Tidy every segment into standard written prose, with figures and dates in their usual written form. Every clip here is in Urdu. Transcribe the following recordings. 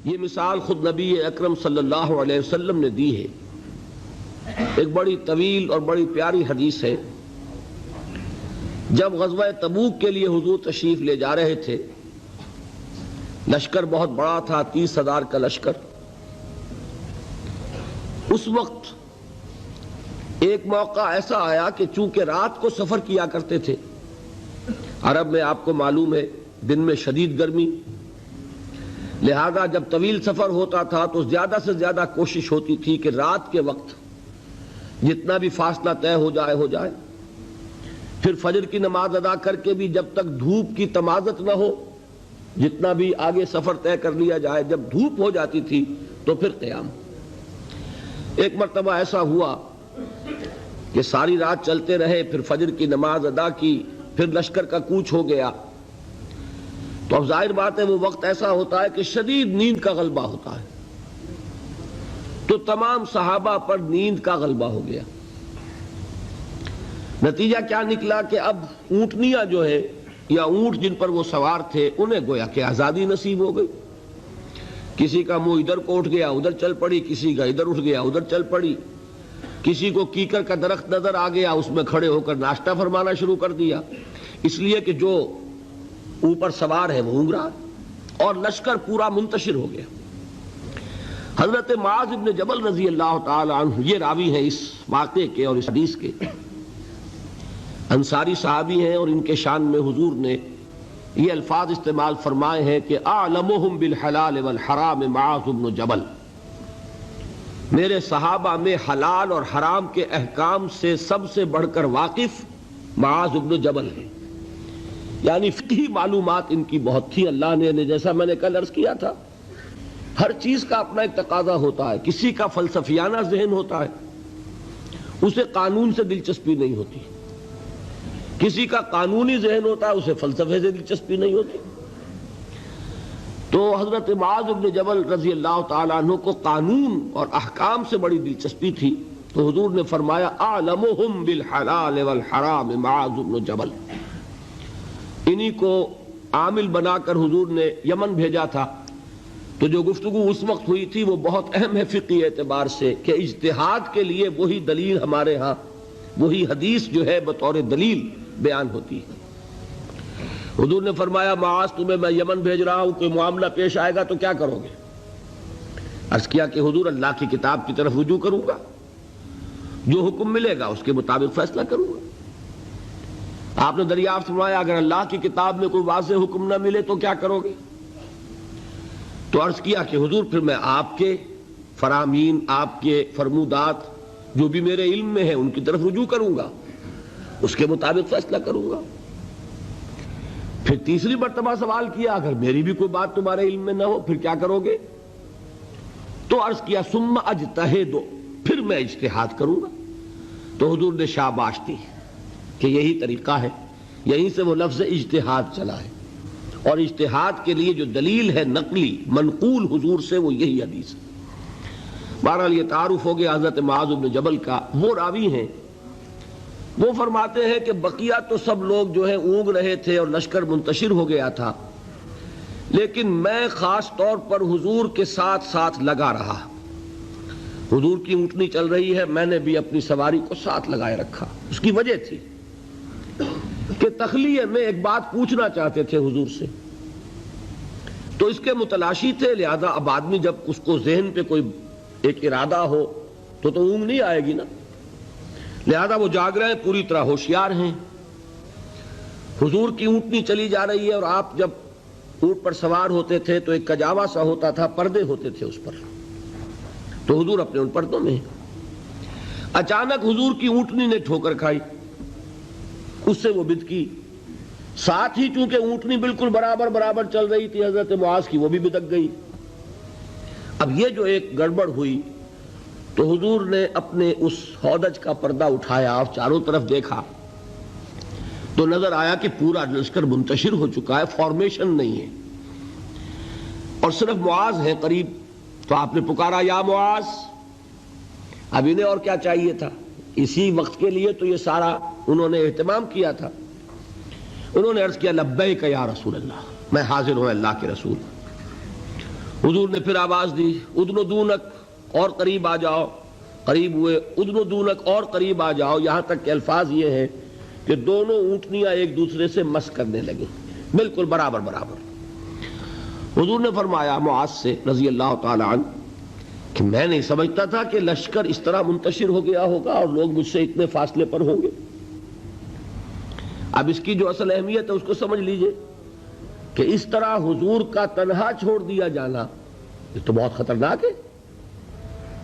یہ مثال خود نبی اکرم صلی اللہ علیہ وسلم نے دی ہے. ایک بڑی طویل اور بڑی پیاری حدیث ہے. جب غزوہ تبوک کے لیے حضور تشریف لے جا رہے تھے، لشکر بہت بڑا تھا، 30,000 کا لشکر. اس وقت ایک موقع ایسا آیا کہ چونکہ رات کو سفر کیا کرتے تھے، عرب میں آپ کو معلوم ہے دن میں شدید گرمی، لہذا جب طویل سفر ہوتا تھا تو زیادہ سے زیادہ کوشش ہوتی تھی کہ رات کے وقت جتنا بھی فاصلہ طے ہو جائے. پھر فجر کی نماز ادا کر کے بھی جب تک دھوپ کی تمازت نہ ہو، جتنا بھی آگے سفر طے کر لیا جائے، جب دھوپ ہو جاتی تھی تو پھر قیام. ایک مرتبہ ایسا ہوا کہ ساری رات چلتے رہے، پھر فجر کی نماز ادا کی، پھر لشکر کا کوچ ہو گیا. تو اب ظاہر بات ہے وہ وقت ایسا ہوتا ہے کہ شدید نیند کا غلبہ ہوتا ہے. تو تمام صحابہ پر نیند کا غلبہ ہو گیا. نتیجہ کیا نکلا کہ اب اونٹنیاں جو ہے یا اونٹ جن پر وہ سوار تھے انہیں گویا کہ آزادی نصیب ہو گئی. کسی کا منہ ادھر کو اٹھ گیا ادھر چل پڑی، کسی کا ادھر اٹھ گیا ادھر چل پڑی، کسی کو کیکر کا درخت نظر آ گیا اس میں کھڑے ہو کر ناشتہ فرمانا شروع کر دیا، اس لیے کہ جو اوپر سوار ہے وہ اونگ رہا، اور لشکر پورا منتشر ہو گیا. حضرت معاذ ابن جبل رضی اللہ تعالی عنہ یہ راوی ہیں اس واقعے کے اور اس حدیث کے، انصاری صحابی ہیں، اور ان کے شان میں حضور نے یہ الفاظ استعمال فرمائے ہیں کہ اعلمہم بالحلال والحرام معاذ بن جبل. میرے صحابہ میں حلال اور حرام کے احکام سے سب سے بڑھ کر واقف معاذ بن جبل ہیں. یعنی فقہی معلومات ان کی بہت تھی. اللہ نے جیسا میں نے کل عرض کیا تھا، ہر چیز کا اپنا ایک تقاضا ہوتا ہے. کسی کا فلسفیانہ ذہن ہوتا ہے، اسے قانون سے دلچسپی نہیں ہوتی. کسی کا قانونی ذہن ہوتا ہے، اسے فلسفے سے دلچسپی نہیں ہوتی. تو حضرت معاذ بن جبل رضی اللہ تعالیٰ عنہ کو قانون اور احکام سے بڑی دلچسپی تھی. تو حضور نے فرمایا اعلمہم بالحلال والحرام معاذ بن جبل. انہی کو عامل بنا کر حضور نے یمن بھیجا تھا. تو جو گفتگو اس وقت ہوئی تھی وہ بہت اہم ہے فقہی اعتبار سے، کہ اجتہاد کے لیے وہی دلیل ہمارے ہاں، وہی حدیث جو ہے بطور دلیل بیان ہوتی ہے. حضور نے فرمایا معاذ تمہیں میں یمن بھیج رہا ہوں، کوئی معاملہ پیش آئے گا تو کیا کرو گے؟ عرض کیا کہ حضور اللہ کی کتاب کی طرف رجوع کروں گا، جو حکم ملے گا اس کے مطابق فیصلہ کروں گا. آپ نے دریافت فرمایا اگر اللہ کی کتاب میں کوئی واضح حکم نہ ملے تو کیا کرو گے؟ تو عرض کیا کہ حضور پھر میں آپ کے فرامین، آپ کے فرمودات جو بھی میرے علم میں ہیں ان کی طرف رجوع کروں گا، اس کے مطابق فیصلہ کروں گا. پھر تیسری مرتبہ سوال کیا اگر میری بھی کوئی بات تمہارے علم میں نہ ہو پھر کیا کرو گے؟ تو عرض کیا ثم اجتہد، پھر میں اجتہاد کروں گا. تو حضور نے شاباش دی کہ یہی طریقہ ہے. یہیں سے وہ لفظ اجتہاد چلا ہے، اور اجتہاد کے لیے جو دلیل ہے نقلی منقول حضور سے وہ یہی حدیث ہے. بہرحال یہ تعارف ہو گیا حضرت معاذ بن جبل کا. وہ راوی ہیں، وہ فرماتے ہیں کہ بقیہ تو سب لوگ جو ہیں اونگ رہے تھے اور لشکر منتشر ہو گیا تھا، لیکن میں خاص طور پر حضور کے ساتھ ساتھ لگا رہا. حضور کی اونٹنی چل رہی ہے، میں نے بھی اپنی سواری کو ساتھ لگائے رکھا. اس کی وجہ تھی کہ تخلیہ میں ایک بات پوچھنا چاہتے تھے حضور سے، تو اس کے متلاشی تھے. لہذا اب آدمی جب اس کو ذہن پہ کوئی ایک ارادہ ہو تو اونگ نہیں آئے گی نا. لہذا وہ جاگ رہے ہیں، پوری طرح ہوشیار ہیں. حضور کی اونٹنی چلی جا رہی ہے، اور آپ جب اونٹ پر سوار ہوتے تھے تو ایک کجاوا سا ہوتا تھا، پردے ہوتے تھے اس پر. تو حضور اپنے ان پردوں میں. اچانک حضور کی اونٹنی نے ٹھوکر کھائی، اس سے وہ بدکی. ساتھ ہی چونکہ اونٹنی بالکل برابر چل رہی تھی حضرت معاذ کی، وہ بھی بدک گئی. اب یہ جو ایک گڑبڑ ہوئی تو حضور نے اپنے اس ہودج کا پردہ اٹھایا اور چاروں طرف دیکھا تو نظر آیا کہ پورا لشکر منتشر ہو چکا ہے، فارمیشن نہیں ہے، اور صرف معاذ ہے قریب. تو آپ نے پکارا یا معاذ. اب انہیں اور کیا چاہیے تھا؟ اسی وقت کے لیے تو یہ سارا انہوں نے اہتمام کیا تھا. انہوں نے عرض کیا لبیک یا رسول اللہ، میں حاضر ہوں اللہ کے رسول. حضور نے پھر آواز دی ادنو دونک اور قریب آ جاؤ، قریب ہوئے، ادنو دونک اور قریب آ جاؤ، یہاں تک کہ الفاظ یہ ہیں کہ دونوں اونٹنیاں ایک دوسرے سے مس کرنے لگیں، بالکل برابر برابر۔ حضور نے فرمایا معاذ سے رضی اللہ تعالی عنہ کہ میں نہیں سمجھتا تھا کہ لشکر اس طرح منتشر ہو گیا ہوگا اور لوگ مجھ سے اتنے فاصلے پر ہوں گے۔ اب اس کی جو اصل اہمیت ہے اس کو سمجھ لیجئے کہ اس طرح حضور کا تنہا چھوڑ دیا جانا یہ تو بہت خطرناک ہے۔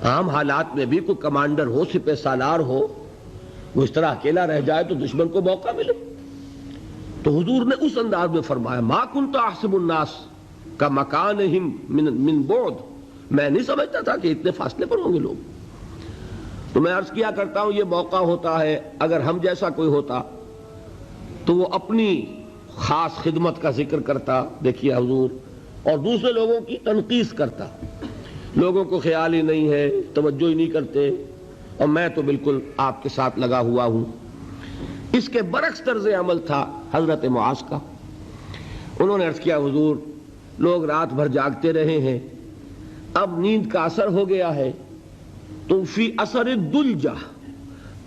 عام حالات میں بھی کوئی کمانڈر ہو، سپہ سالار ہو، وہ اس طرح اکیلا رہ جائے تو دشمن کو موقع ملے۔ تو حضور نے اس انداز میں فرمایا ما کنت احسب الناس کا مکانہم من بعد، میں نہیں سمجھتا تھا کہ اتنے فاصلے پر ہوں گے لوگ۔ تو میں عرض کیا کرتا ہوں یہ موقع ہوتا ہے اگر ہم جیسا کوئی ہوتا تو وہ اپنی خاص خدمت کا ذکر کرتا، دیکھیے حضور، اور دوسرے لوگوں کی تنقیص کرتا، لوگوں کو خیال ہی نہیں ہے، توجہ ہی نہیں کرتے، اور میں تو بالکل آپ کے ساتھ لگا ہوا ہوں۔ اس کے برعکس طرز عمل تھا حضرت معاذ کا۔ انہوں نے عرض کیا حضور لوگ رات بھر جاگتے رہے ہیں، اب نیند کا اثر ہو گیا ہے، تو فی اثر الدلجہ،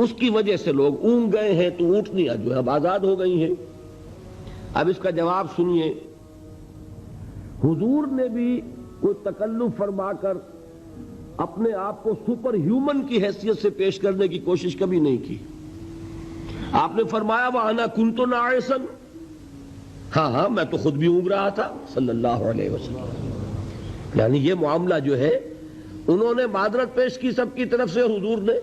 اس کی وجہ سے لوگ اونگ گئے ہیں، تو اونٹنیاں جو ہے اب آزاد ہو گئی ہیں۔ اب اس کا جواب سنیے، حضور نے بھی کوئی تکلف فرما کر اپنے آپ کو سپر ہیومن کی حیثیت سے پیش کرنے کی کوشش کبھی نہیں کی۔ آپ نے فرمایا وَأَنَا كُنْتُ نَاعِسًا، ہاں میں تو خود بھی اونگ رہا تھا صلی اللہ علیہ وسلم۔ یعنی یہ معاملہ جو ہے انہوں نے معذرت پیش کی سب کی طرف سے، حضور نے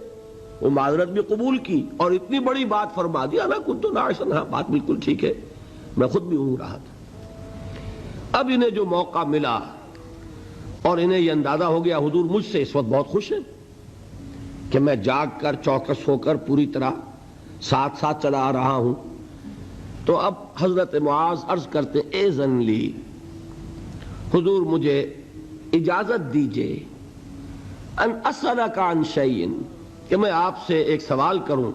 وہ معذرت بھی قبول کی اور اتنی بڑی بات فرما دی انا كنت ناعسا، ہاں بات بالکل ٹھیک ہے، میں خود بھی اونگ رہا تھا۔ اب انہیں جو موقع ملا اور انہیں یہ اندازہ ہو گیا حضور مجھ سے اس وقت بہت خوش ہیں کہ میں جاگ کر چوکس ہو کر پوری طرح ساتھ ساتھ چلا آ رہا ہوں، تو اب حضرت معاذ عرض کرتے اذن لی، حضور مجھے اجازت دیجئے ان اسألک عن شیء، کہ میں آپ سے ایک سوال کروں،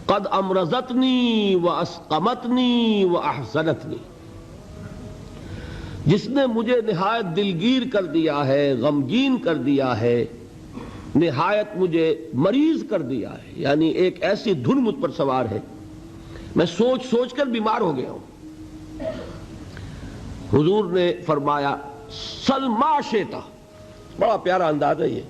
قد امرضتنی واسقمتنی واحزنتنی، جس نے مجھے نہایت دلگیر کر دیا ہے، غمگین کر دیا ہے، نہایت مجھے مریض کر دیا ہے، یعنی ایک ایسی دھن مجھ پر سوار ہے، میں سوچ سوچ کر بیمار ہو گیا ہوں۔ حضور نے فرمایا سل ما شئت، بڑا پیارا انداز ہے یہ،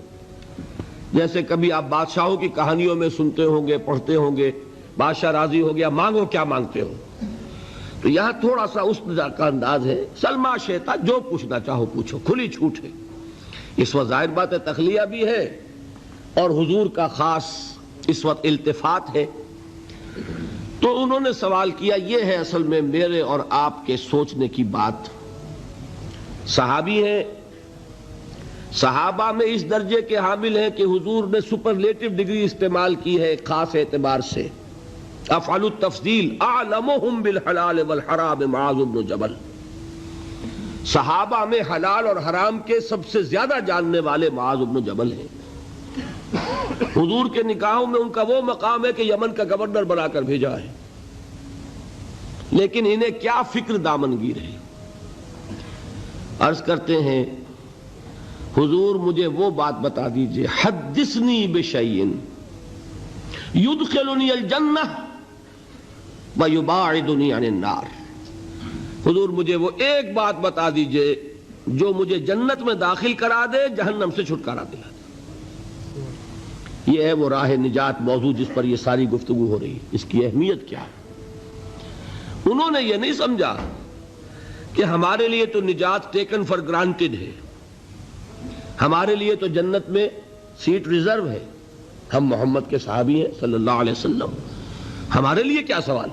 جیسے کبھی آپ بادشاہوں کی کہانیوں میں سنتے ہوں گے، پڑھتے ہوں گے، بادشاہ راضی ہو گیا مانگو کیا مانگتے ہو، تو یہاں تھوڑا سا اس کا انداز ہے سل ما شئت، جو پوچھنا چاہو پوچھو، کھلی چھوٹ ہے۔ اس وقت ظاہر بات ہے تخلیہ بھی ہے اور حضور کا خاص اس وقت التفات ہے۔ تو انہوں نے سوال کیا، یہ ہے اصل میں میرے اور آپ کے سوچنے کی بات۔ صحابی ہیں، صحابہ میں اس درجے کے حامل ہیں کہ حضور نے سپرلیٹو ڈگری استعمال کی ہے خاص اعتبار سے، افعل التفضیل اعلمہم بالحلال والحرام معاذ بن جبل، صحابہ میں حلال اور حرام کے سب سے زیادہ جاننے والے معاذ بن جبل ہیں۔ حضور کے نکاحوں میں ان کا وہ مقام ہے کہ یمن کا گورنر بنا کر بھیجا ہے، لیکن انہیں کیا فکر دامنگیر ہے۔ عرض کرتے ہیں حضور مجھے وہ بات بتا دیجئے، حدثنی بشیء یدخلنی الجنہ ویباعدنی عن النار، حضور مجھے وہ ایک بات بتا دیجئے جو مجھے جنت میں داخل کرا دے، جہنم سے چھٹکارا دلا دے۔ یہ ہے وہ راہ نجات موضوع جس پر یہ ساری گفتگو ہو رہی ہے، اس کی اہمیت کیا ہے۔ انہوں نے یہ نہیں سمجھا کہ ہمارے لیے تو نجات ٹیکن فار گرانٹڈ ہے، ہمارے لیے تو جنت میں سیٹ ریزرو ہے، ہم محمد کے صحابی ہیں صلی اللہ علیہ وسلم، ہمارے لیے کیا سوال،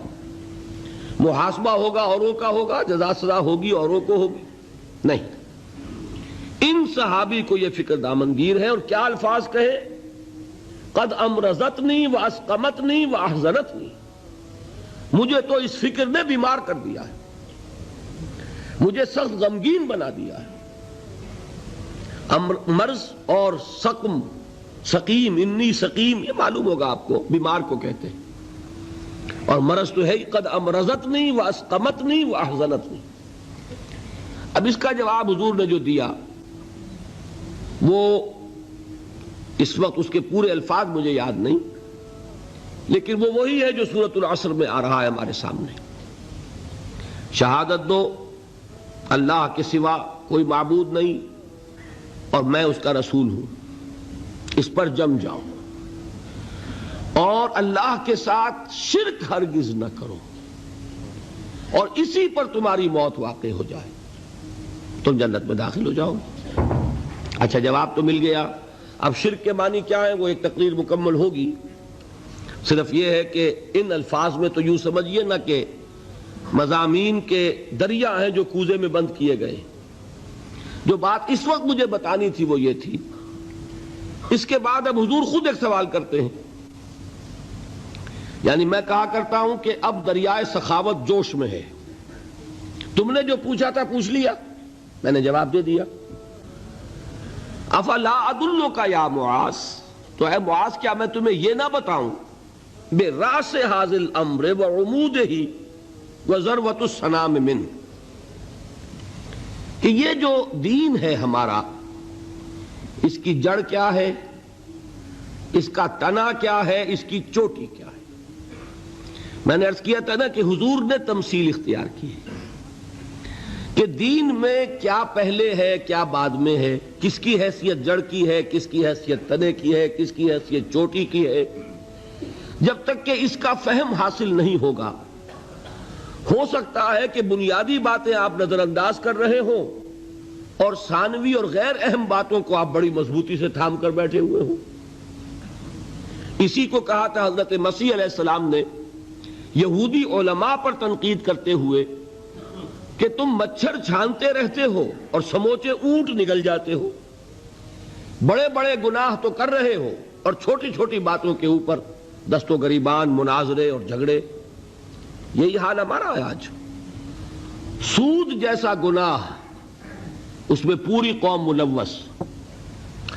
محاسبہ ہوگا اوروں کا ہوگا، جزا سزا ہوگی اوروں کو ہوگی، نہیں۔ ان صحابی کو یہ فکر دامنگیر ہے، اور کیا الفاظ کہے، قد امرضتنی واسقمتنی واحزنتنی، مجھے تو اس فکر نے بیمار کر دیا ہے، مجھے سخت غمگین بنا دیا ہے۔ مرض اور سقم، سقیم، انی سقیم، یہ معلوم ہوگا آپ کو، بیمار کو کہتے ہیں، اور مرض تو ہے قد امرضتنی واسقمتنی واحزنتنی۔ اب اس کا جواب حضور نے جو دیا وہ اس وقت اس کے پورے الفاظ مجھے یاد نہیں، لیکن وہ وہی ہے جو سورۃ العصر میں آ رہا ہے ہمارے سامنے۔ شہادت دو اللہ کے سوا کوئی معبود نہیں اور میں اس کا رسول ہوں، اس پر جم جاؤ، اور اللہ کے ساتھ شرک ہرگز نہ کرو، اور اسی پر تمہاری موت واقع ہو جائے، تم جنت میں داخل ہو جاؤ۔ اچھا، جواب تو مل گیا۔ اب شرک کے معنی کیا ہے وہ ایک تقریر مکمل ہوگی، صرف یہ ہے کہ ان الفاظ میں تو یوں سمجھیے نہ کہ مضامین کے دریا ہیں جو کوزے میں بند کیے گئے۔ جو بات اس وقت مجھے بتانی تھی وہ یہ تھی، اس کے بعد اب حضور خود ایک سوال کرتے ہیں، یعنی میں کہا کرتا ہوں کہ اب دریائے سخاوت جوش میں ہے، تم نے جو پوچھا تھا پوچھ لیا، میں نے جواب دے دیا۔ افلا ادلک یا معاذ، تو اے معاذ کیا میں تمہیں یہ نہ بتاؤں براس ھذا الامر وعمودہ وذروۃ السنام منہ، کہ یہ جو دین ہے ہمارا، اس کی جڑ کیا ہے، اس کا تنا کیا ہے، اس کی چوٹی کیا ہے۔ میں نے عرض کیا تھا نا کہ حضور نے تمثیل اختیار کی ہے کہ دین میں کیا پہلے ہے کیا بعد میں ہے، کس کی حیثیت جڑ کی ہے، کس کی حیثیت تنے کی ہے، کس کی حیثیت چوٹی کی ہے۔ جب تک کہ اس کا فہم حاصل نہیں ہوگا، ہو سکتا ہے کہ بنیادی باتیں آپ نظر انداز کر رہے ہوں اور ثانوی اور غیر اہم باتوں کو آپ بڑی مضبوطی سے تھام کر بیٹھے ہوئے ہوں۔ اسی کو کہا تھا حضرت مسیح علیہ السلام نے یہودی علماء پر تنقید کرتے ہوئے کہ تم مچھر چھانتے رہتے ہو اور سموچے اونٹ نگل جاتے ہو، بڑے بڑے گناہ تو کر رہے ہو اور چھوٹی چھوٹی باتوں کے اوپر دست و گریبان، مناظرے اور جھگڑے۔ یہی حال ہمارا ہے آج۔ سود جیسا گناہ، اس میں پوری قوم ملوث۔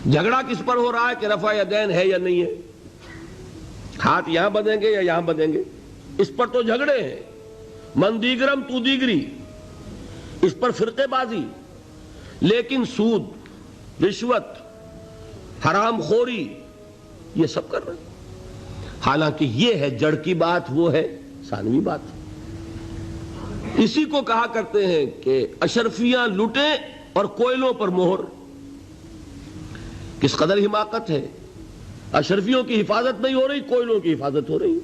جھگڑا کس پر ہو رہا ہے کہ رفع یدین ہے یا نہیں ہے، ہاتھ یہاں بدیں گے یا یہاں بدیں گے، اس پر تو جھگڑے ہیں۔ من دیگرم تو دیگری، اس پر فرقے بازی۔ لیکن سود، رشوت، حرام خوری، یہ سب کر رہے ہیں۔ حالانکہ یہ ہے جڑ کی بات، وہ ہے ثانوی بات۔ اسی کو کہا کرتے ہیں کہ اشرفیاں لٹیں اور کوئلوں پر مہر۔ کس قدر حماقت ہے، اشرفیوں کی حفاظت نہیں ہو رہی، کوئلوں کی حفاظت ہو رہی۔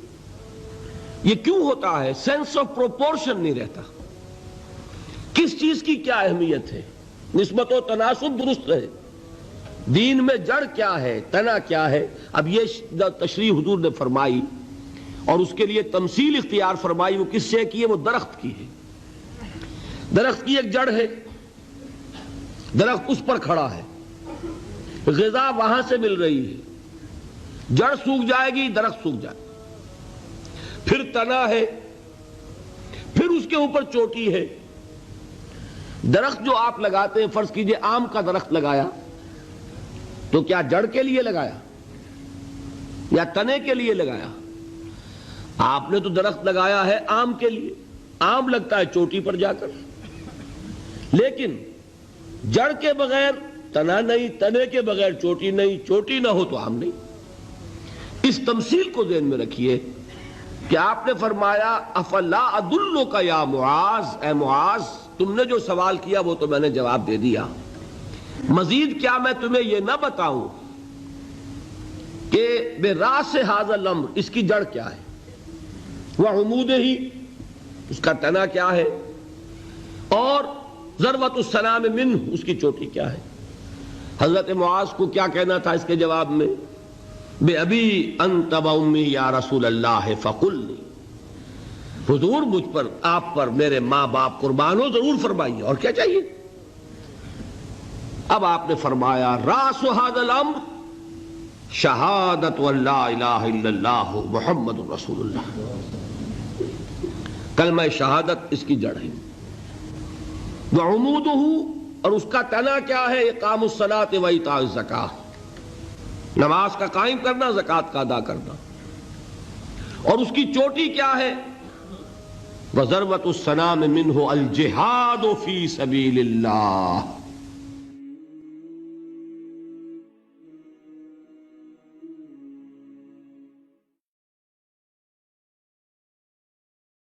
یہ کیوں ہوتا ہے؟ سینس آف پروپورشن نہیں رہتا، کس چیز کی کیا اہمیت ہے، نسبت و تناسب درست ہے، دین میں جڑ کیا ہے، تنا کیا ہے۔ اب یہ تشریح حضور نے فرمائی اور اس کے لیے تمثیل اختیار فرمائی، وہ کس سے کی ہے؟ وہ درخت کی ہے۔ درخت کی ایک جڑ ہے، درخت اس پر کھڑا ہے، غذا وہاں سے مل رہی ہے، جڑ سوکھ جائے گی درخت سوکھ جائے گا، پھر تنا ہے، پھر اس کے اوپر چوٹی ہے۔ درخت جو آپ لگاتے ہیں، فرض کیجئے آم کا درخت لگایا تو کیا جڑ کے لیے لگایا یا تنے کے لیے لگایا؟ آپ نے تو درخت لگایا ہے آم کے لیے، آم لگتا ہے چوٹی پر جا کر، لیکن جڑ کے بغیر تنا نہیں، تنے کے بغیر چوٹی نہیں، چوٹی نہ ہو تو آم نہیں۔ اس تمثیل کو ذہن میں رکھیے کہ آپ نے فرمایا افلا ادلک یا معاذ، اے معاذ تم نے جو سوال کیا وہ تو میں نے جواب دے دیا، مزید کیا میں تمہیں یہ نہ بتاؤں کہ براس ھذا الامر، اس کی جڑ کیا ہے، وعمودہ، اس کا تنا کیا ہے، اور ذروۃ السنام منہ، اس کی چوٹی کیا ہے۔ حضرت معاذ کو کیا کہنا تھا اس کے جواب میں؟ بے ابی انت و امی یا رسول اللہ فقلنی، حضور مجھ پر، آپ پر میرے ماں باپ قربان ہو، ضرور فرمائیے، اور کیا چاہیے۔ اب آپ نے فرمایا راس ھذا الامر شہادت ان لا الہ الا اللہ محمد رسول اللہ، کلمہ شہادت اس کی جڑ ہے۔ وعمودہ، اور اس کا تنا کیا ہے؟ اقام الصلاۃ و ایتاء الزکاۃ، نماز کا قائم کرنا، زکوٰۃ کا ادا کرنا۔ اور اس کی چوٹی کیا ہے؟ وَذَرْوَةُ السَّنَامِ مِنْهُ الْجِهَادُ فِي سَبِيلِ اللَّهِ.